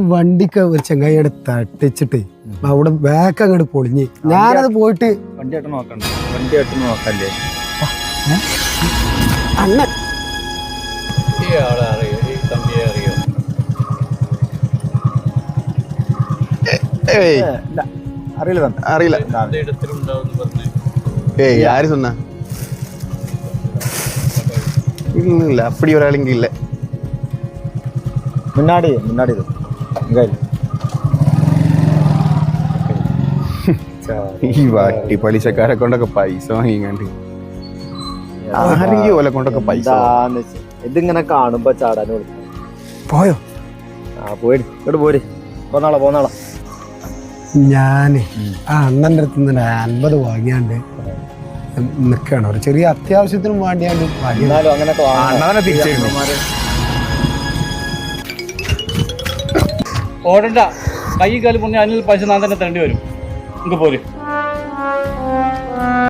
വണ്ടിക്ക് ഒരു ചെങ്ങായിയുടെ തട്ടിച്ചിട്ട് അവിടെ ബാക്ക് അങ്ങോട്ട് പൊളിഞ്ഞ് ഞാനത് പോയിട്ട് വണ്ടിയായിട്ട് നോക്കല്ലേ അണ്ണൻ അറിയില്ല ஏய் யாரு சொன்னா இல்ல அப்படி ஒரு ஆளுங்க இல்ல முன்னாடி இது இங்க ഈ വാട്ടി പലിശക്കാരെ കൊണ്ടൊക്കെ പൈസ വാങ്ങിങ്ങാണ്ട് ആരെങ്കിലും ഓലെ കൊണ്ടൊക്കെ പൈസ ഇതിങ്ങനെ കാണുമ്പോ ചാടാൻ പോയോ പോയി ഇങ്ങോട്ട് പോര് പോന്നാളാ ഞാന് ആ അണ്ണൻ്റെ അടുത്ത് നിന്ന് 50 വാങ്ങിയാണ്ട് നിക്കാണ് ഒരു ചെറിയ അത്യാവശ്യത്തിനും വേണ്ടിയാണ്ട് എന്നാലും അങ്ങനെയൊക്കെ അണ്ണനെ തിരിച്ചിരുന്നു ഓടണ്ട കൈ കാല് പൊണ്ണി അതിനുള്ള പൈസ ഞാൻ തന്നെ തരേണ്ടി വരും ഇങ്ങ് പോര്